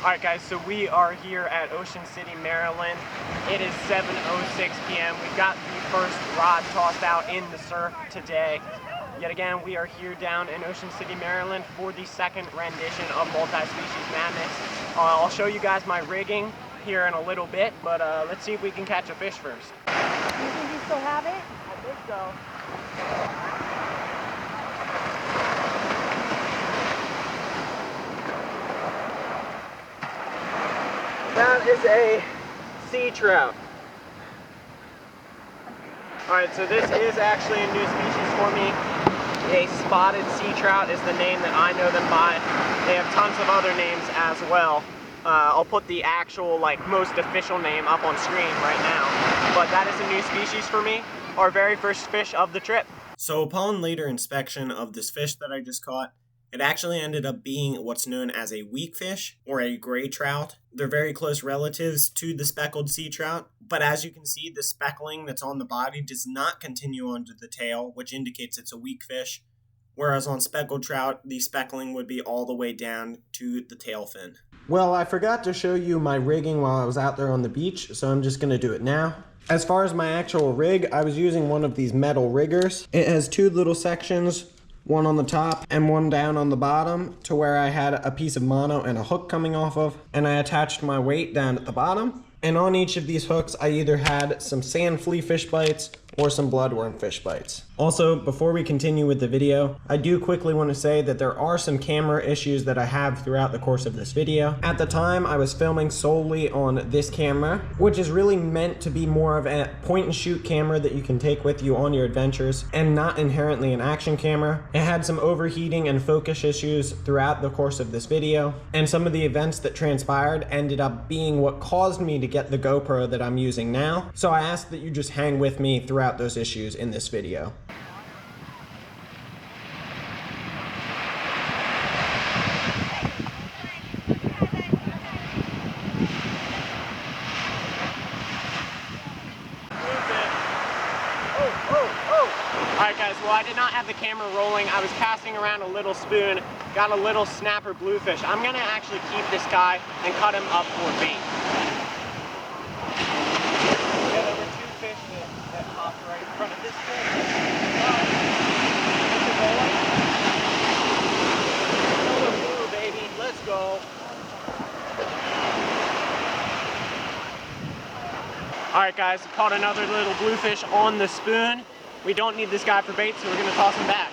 Alright guys, so we are here at Ocean City, Maryland. It is 7:06 p.m. We've got the first rod tossed out in the surf today. Yet again, we are here down in Ocean City, Maryland for the second rendition of Multispecies Madness. I'll show you guys my rigging here in a little bit, but let's see if we can catch a fish first. You think you still have it? I think so. That is a sea trout. Alright, so this is actually a new species for me. A spotted sea trout is the name that I know them by. They have tons of other names as well. I'll put the actual, most official name up on screen right now. But that is a new species for me. Our very first fish of the trip. So upon later inspection of this fish that I just caught, it actually ended up being what's known as a weak fish or a gray trout. They're very close relatives to the speckled sea trout, but as you can see, the speckling that's on the body does not continue onto the tail, which indicates it's a weak fish, whereas on speckled trout, the speckling would be all the way down to the tail fin. Well, I forgot to show you my rigging while I was out there on the beach, so I'm just going to do it now. As far as my actual rig, I was using one of these metal riggers. It has two little sections, one on the top and one down on the bottom, to where I had a piece of mono and a hook coming off of, and I attached my weight down at the bottom. And on each of these hooks, I either had some sand flea fish bites or some bloodworm fish bites. Also, before we continue with the video, I do quickly want to say that there are some camera issues that I have throughout the course of this video. At the time, I was filming solely on this camera, which is really meant to be more of a point and shoot camera that you can take with you on your adventures, and not inherently an action camera. It had some overheating and focus issues throughout the course of this video, and some of the events that transpired ended up being what caused me to get the GoPro that I'm using now. So I ask that you just hang with me throughout those issues in this video. Alright guys, well I did not have the camera rolling. I was casting around a little spoon, got a little snapper bluefish. I'm gonna actually keep this guy and cut him up for bait. Yeah, there were two fish that hopped right in front of this fish. Another blue, baby, let's go. Alright guys, caught another little bluefish on the spoon. We don't need this guy for bait, so we're going to toss him back.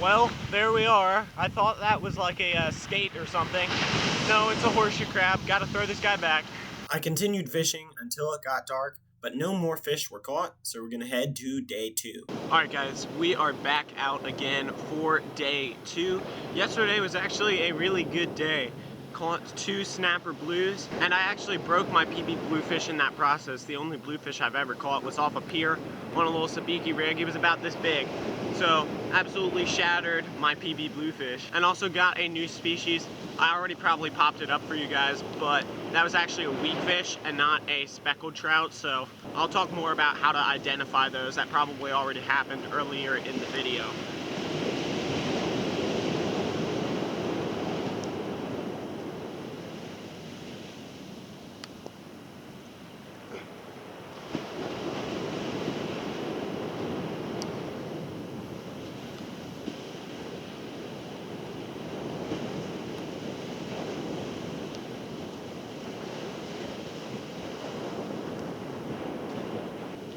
Well, there we are. I thought that was like a skate or something. No, it's a horseshoe crab. Gotta throw this guy back. I continued fishing until it got dark, but no more fish were caught, so we're gonna head to day 2. Alright guys, we are back out again for day 2. Yesterday was actually a really good day. Caught 2 snapper blues, and I actually broke my PB bluefish in that process. The only bluefish I've ever caught was off a pier on a little sabiki rig. He was about this big. So absolutely shattered my PB bluefish, and also got a new species. I already probably popped it up for you guys, but that was actually a weak fish and not a speckled trout. So I'll talk more about how to identify those. That probably already happened earlier in the video.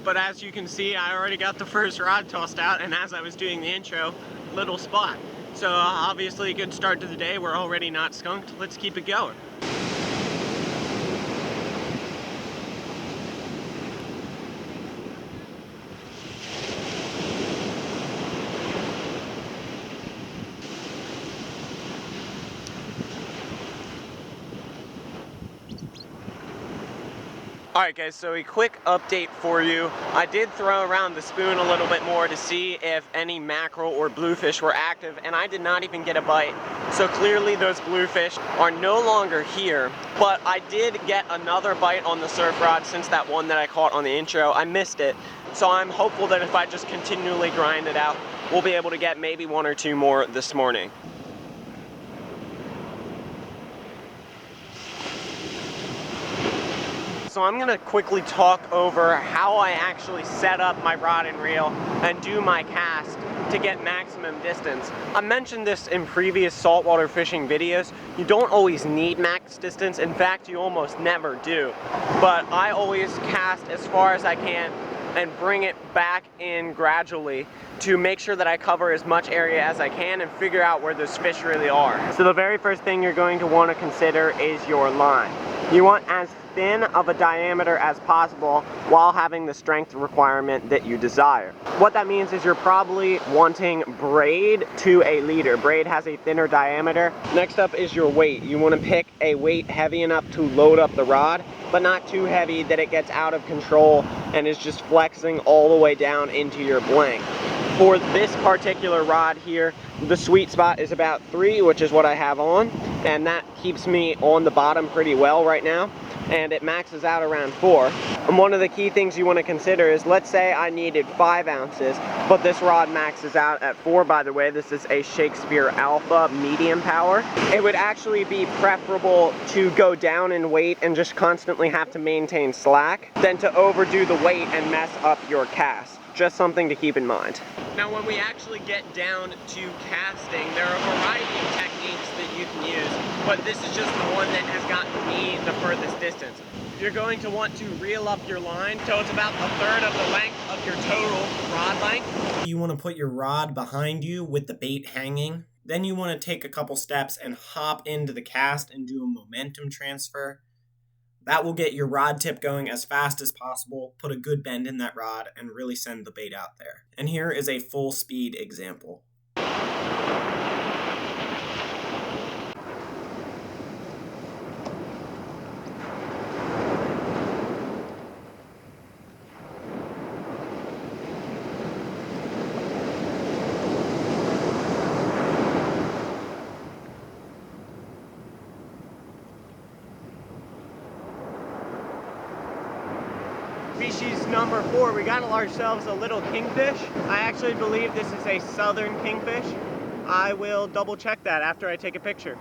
But as you can see, I already got the first rod tossed out, and as I was doing the intro, little spot. So obviously a good start to the day. We're already not skunked. Let's keep it going. Alright guys, so a quick update for you. I did throw around the spoon a little bit more to see if any mackerel or bluefish were active, and I did not even get a bite. So clearly those bluefish are no longer here, but I did get another bite on the surf rod since that one that I caught on the intro. I missed it, so I'm hopeful that if I just continually grind it out, we'll be able to get maybe one or two more this morning. So I'm gonna quickly talk over how I actually set up my rod and reel and do my cast to get maximum distance. I mentioned this in previous saltwater fishing videos. You don't always need max distance. In fact, you almost never do. But I always cast as far as I can and bring it back in gradually to make sure that I cover as much area as I can and figure out where those fish really are. So the very first thing you're going to want to consider is your line. You want as thin of a diameter as possible while having the strength requirement that you desire. What that means is you're probably wanting braid to a leader. Braid has a thinner diameter. Next up is your weight. You want to pick a weight heavy enough to load up the rod, but not too heavy that it gets out of control and is just flexing all the way down into your blank. For this particular rod here, the sweet spot is about 3, which is what I have on, and that keeps me on the bottom pretty well right now, and it maxes out around 4. And one of the key things you want to consider is, let's say I needed 5 ounces, but this rod maxes out at 4. By the way, this is a Shakespeare Alpha medium power. It would actually be preferable to go down in weight and just constantly have to maintain slack than to overdo the weight and mess up your cast. Just something to keep in mind. Now when we actually get down to casting, there are a variety of techniques that you can use, but this is just the one that has gotten me the furthest distance. You're going to want to reel up your line so it's about 1/3 of the length of your total rod length. You want to put your rod behind you with the bait hanging. Then you want to take a couple steps and hop into the cast and do a momentum transfer. That will get your rod tip going as fast as possible, put a good bend in that rod, and really send the bait out there. And here is a full speed example. Species number 4, we got ourselves a little kingfish. I actually believe this is a southern kingfish. I will double check that after I take a picture.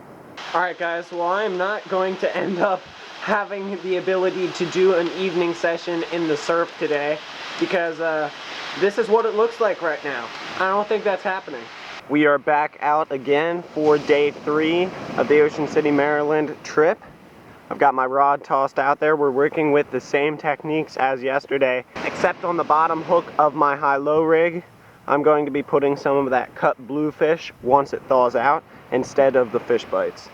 Alright guys, well I'm not going to end up having the ability to do an evening session in the surf today because this is what it looks like right now. I don't think that's happening. We are back out again for day 3 of the Ocean City, Maryland trip. I've got my rod tossed out there. We're working with the same techniques as yesterday, except on the bottom hook of my high-low rig, I'm going to be putting some of that cut bluefish once it thaws out instead of the fish bites.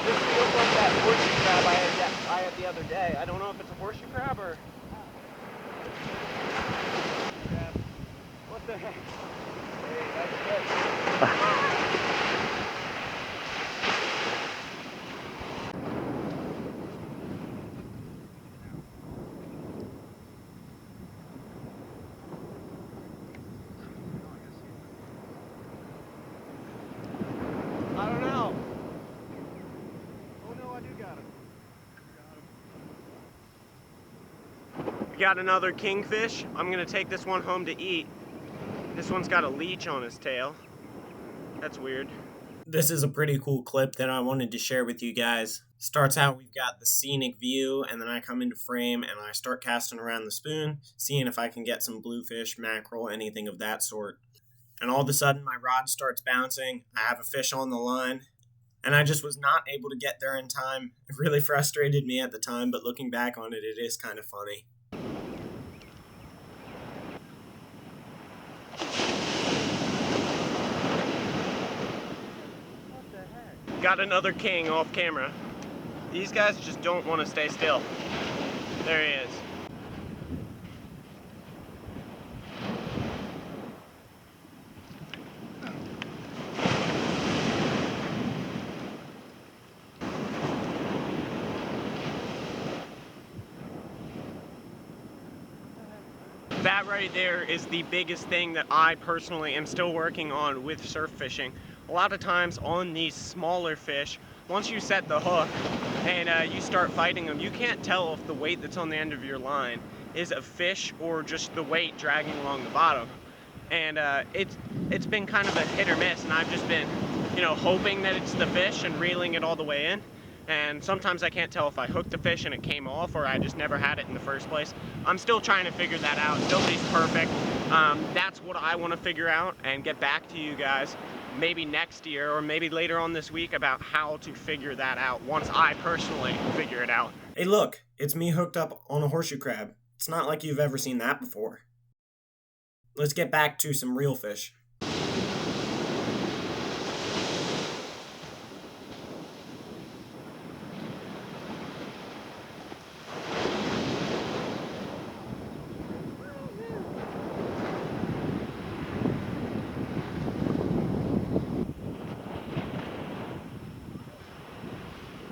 This feels like that horseshoe crab I had the other day. I don't know if it's a horseshoe crab or... What the heck? Hey, that's good. I don't know. Oh no, I do got him. We got another kingfish. I'm gonna take this one home to eat. This one's got a leech on his tail. That's weird. This is a pretty cool clip that I wanted to share with you guys. Starts out, we've got the scenic view, and then I come into frame and I start casting around the spoon, seeing if I can get some bluefish, mackerel, anything of that sort. And all of a sudden, my rod starts bouncing. I have a fish on the line, and I just was not able to get there in time. It really frustrated me at the time, but looking back on it, it is kind of funny. Got another king off camera. These guys just don't want to stay still. There he is. That right there is the biggest thing that I personally am still working on with surf fishing. A lot of times on these smaller fish, once you set the hook and you start fighting them, you can't tell if the weight that's on the end of your line is a fish or just the weight dragging along the bottom. And it's been kind of a hit or miss, and I've just been, you know, hoping that it's the fish and reeling it all the way in. And sometimes I can't tell if I hooked the fish and it came off, or I just never had it in the first place. I'm still trying to figure that out. Nobody's perfect. That's what I want to figure out and get back to you guys maybe next year or maybe later on this week about how to figure that out once I personally figure it out. Hey look, it's me hooked up on a horseshoe crab. It's not like you've ever seen that before. Let's get back to some real fish.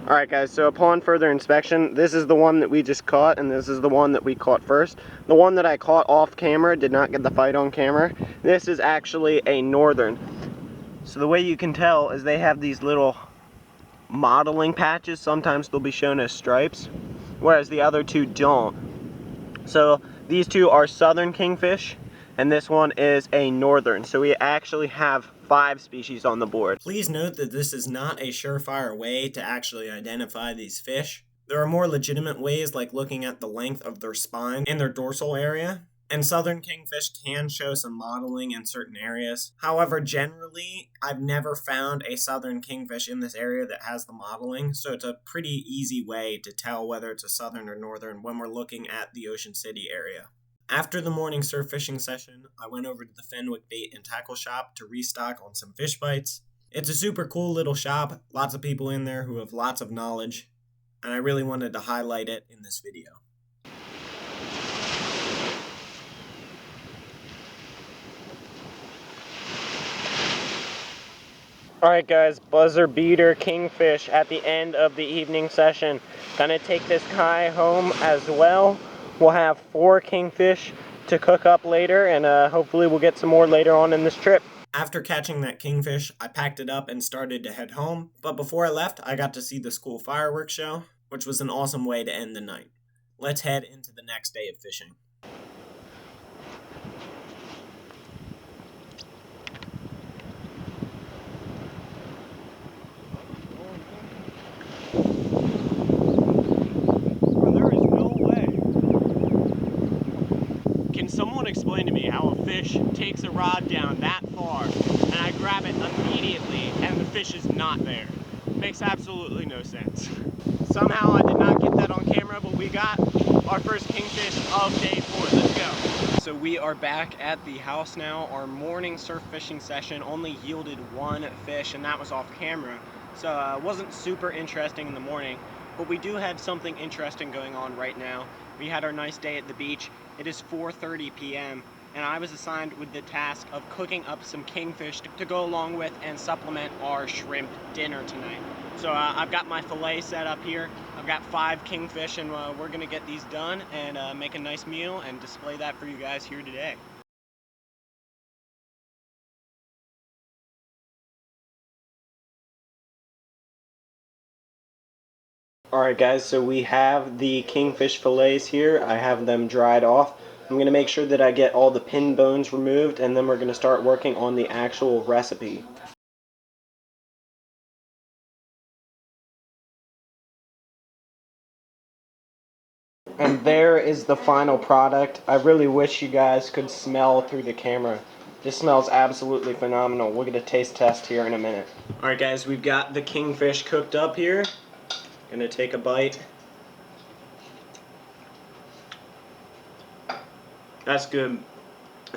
Alright guys, so upon further inspection, this is the one that we just caught, and this is the one that we caught first. The one that I caught off camera did not get the fight on camera. This is actually a northern. So the way you can tell is they have these little mottling patches. Sometimes they'll be shown as stripes, whereas the other two don't. So these two are southern kingfish, and this one is a northern. So we actually have 5 species on the board. Please note that this is not a surefire way to actually identify these fish. There are more legitimate ways, like looking at the length of their spine and their dorsal area. And southern kingfish can show some mottling in certain areas. However, generally, I've never found a southern kingfish in this area that has the mottling, so it's a pretty easy way to tell whether it's a southern or northern when we're looking at the Ocean City area. After the morning surf fishing session, I went over to the Fenwick Bait and Tackle shop to restock on some fish bites. It's a super cool little shop, lots of people in there who have lots of knowledge, and I really wanted to highlight it in this video. Alright guys, buzzer beater kingfish at the end of the evening session. Gonna take this kai home as well. We'll have 4 kingfish to cook up later, and hopefully we'll get some more later on in this trip. After catching that kingfish, I packed it up and started to head home, but before I left, I got to see the school fireworks show, which was an awesome way to end the night. Let's head into the next day of fishing. Someone explain to me how a fish takes a rod down that far and I grab it immediately and the fish is not there. Makes absolutely no sense. Somehow I did not get that on camera, but we got our first kingfish of day 4. Let's go. So we are back at the house now. Our morning surf fishing session only yielded 1 fish, and that was off camera. So it wasn't super interesting in the morning, but we do have something interesting going on right now. We had our nice day at the beach. It is 4:30 p.m. and I was assigned with the task of cooking up some kingfish to go along with and supplement our shrimp dinner tonight. So I've got my fillet set up here. I've got 5 kingfish, and we're gonna get these done and make a nice meal and display that for you guys here today. Alright guys, so we have the kingfish fillets here. I have them dried off. I'm going to make sure that I get all the pin bones removed, and then we're going to start working on the actual recipe. And there is the final product. I really wish you guys could smell through the camera. This smells absolutely phenomenal. We'll get a taste test here in a minute. Alright guys, we've got the kingfish cooked up here. Gonna take a bite. That's good.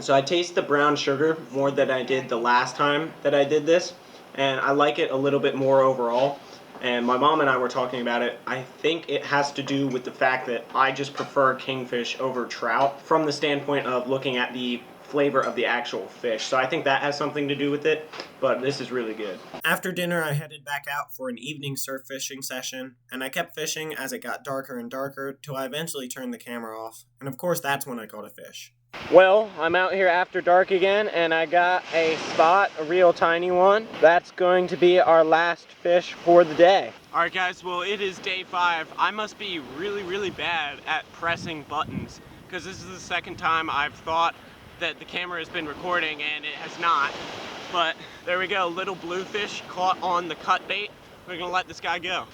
So I taste the brown sugar more than I did the last time that I did this. and I like it a little bit more overall. And my mom and I were talking about it. I think it has to do with the fact that I just prefer kingfish over trout from the standpoint of looking at the flavor of the actual fish. So I think that has something to do with it, but this is really good. After dinner, I headed back out for an evening surf fishing session, and I kept fishing as it got darker and darker till I eventually turned the camera off. And of course, that's when I caught a fish. Well, I'm out here after dark again, and I got a spot, a real tiny one. That's going to be our last fish for the day. All right, guys, well, it is day 5. I must be really bad at pressing buttons, because this is the second time I've thought that the camera has been recording, and it has not. But there we go, little bluefish caught on the cut bait. We're gonna let this guy go.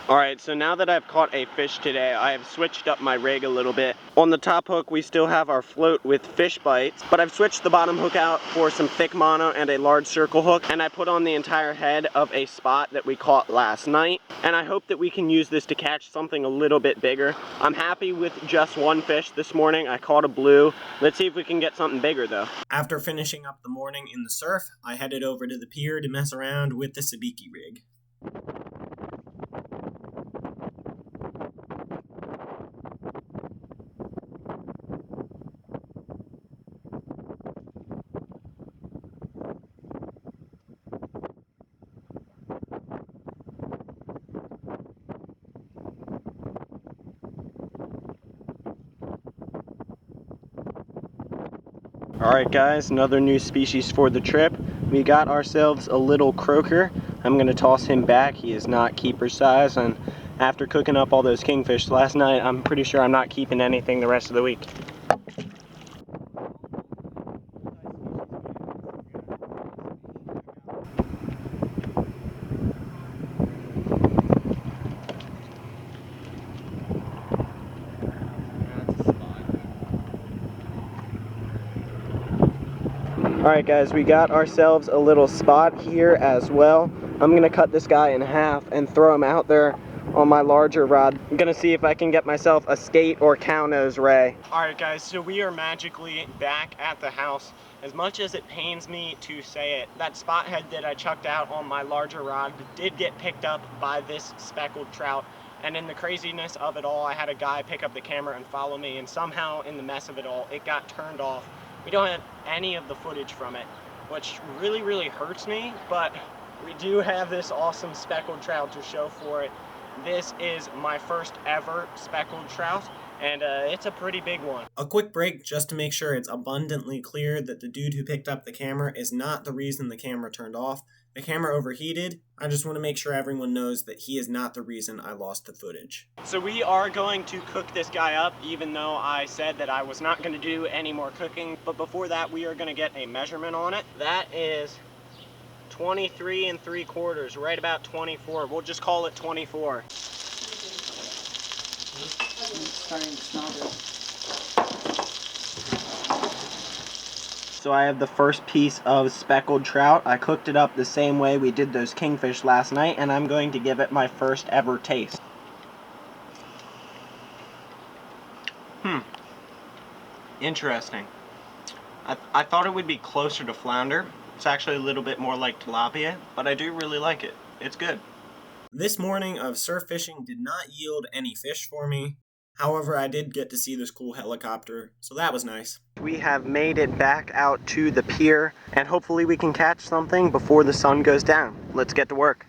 Alright, so now that I've caught a fish today, I have switched up my rig a little bit. On the top hook, we still have our float with fish bites, but I've switched the bottom hook out for some thick mono and a large circle hook, and I put on the entire head of a spot that we caught last night, and I hope that we can use this to catch something a little bit bigger. I'm happy with just one fish this morning. I caught a blue. Let's see if we can get something bigger though. After finishing up the morning in the surf, I headed over to the pier to mess around with the sabiki rig. Alright guys, another new species for the trip. We got ourselves a little croaker. I'm going to toss him back. He is not keeper size, and after cooking up all those kingfish last night, I'm pretty sure I'm not keeping anything the rest of the week. Alright guys, we got ourselves a little spot here as well. I'm going to cut this guy in half and throw him out there on my larger rod. I'm going to see if I can get myself a skate or cow nose ray. Alright guys, so we are magically back at the house. As much as it pains me to say it, that spot head that I chucked out on my larger rod did get picked up by this speckled trout. And in the craziness of it all, I had a guy pick up the camera and follow me, and somehow in the mess of it all, it got turned off. We don't have any of the footage from it, which really hurts me, but we do have this awesome speckled trout to show for it. This is my first ever speckled trout, and it's a pretty big one. A quick break just to make sure it's abundantly clear that the dude who picked up the camera is not the reason the camera turned off. The camera overheated. I just want to make sure everyone knows that he is not the reason I lost the footage. So we are going to cook this guy up, even though I said that I was not going to do any more cooking. But before that, we are going to get a measurement on it. That is 23 3/4, right about 24. We'll just call it 24. So I have the first piece of speckled trout. I cooked it up the same way we did those kingfish last night, and I'm going to give it my first ever taste. Interesting. I thought it would be closer to flounder. It's actually a little bit more like tilapia, but I do really like it. It's good. This morning of surf fishing did not yield any fish for me. However, I did get to see this cool helicopter, so that was nice. We have made it back out to the pier, and hopefully we can catch something before the sun goes down. Let's get to work.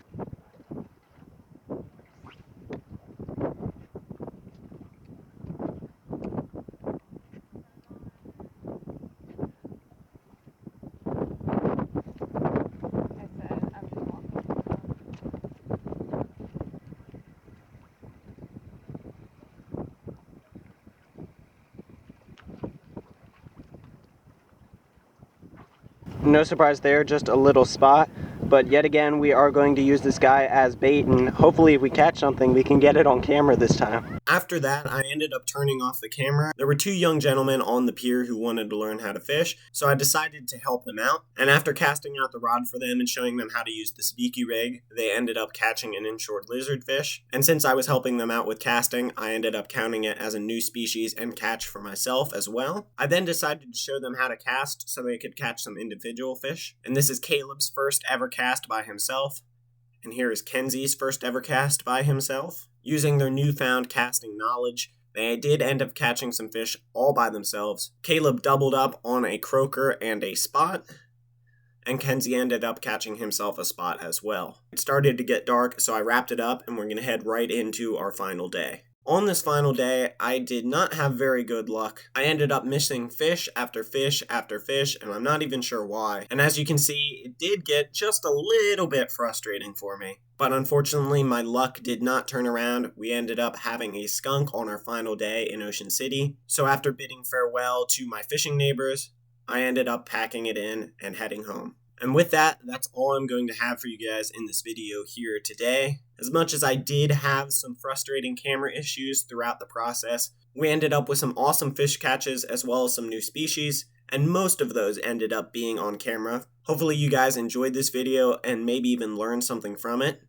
No surprise there, just a little spot, but yet again we are going to use this guy as bait, and hopefully if we catch something we can get it on camera this time. After that, I ended up turning off the camera. There were two young gentlemen on the pier who wanted to learn how to fish, so I decided to help them out. And after casting out the rod for them and showing them how to use the speaky rig, they ended up catching an inshore lizardfish. And since I was helping them out with casting, I ended up counting it as a new species and catch for myself as well. I then decided to show them how to cast so they could catch some individual fish. And this is Caleb's first ever cast by himself. And here is Kenzie's first ever cast by himself. Using their newfound casting knowledge, they did end up catching some fish all by themselves. Caleb doubled up on a croaker and a spot, and Kenzie ended up catching himself a spot as well. It started to get dark, so I wrapped it up, and we're going to head right into our final day. On this final day, I did not have very good luck. I ended up missing fish after fish after fish, and I'm not even sure why. And as you can see, it did get just a little bit frustrating for me. But unfortunately, my luck did not turn around. We ended up having a skunk on our final day in Ocean City. So after bidding farewell to my fishing neighbors, I ended up packing it in and heading home. And with that, that's all I'm going to have for you guys in this video here today. As much as I did have some frustrating camera issues throughout the process, we ended up with some awesome fish catches as well as some new species, and most of those ended up being on camera. Hopefully you guys enjoyed this video and maybe even learned something from it.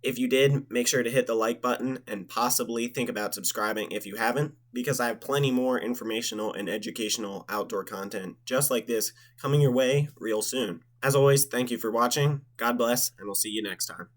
If you did, make sure to hit the like button and possibly think about subscribing if you haven't, because I have plenty more informational and educational outdoor content just like this coming your way real soon. As always, thank you for watching, God bless, and we'll see you next time.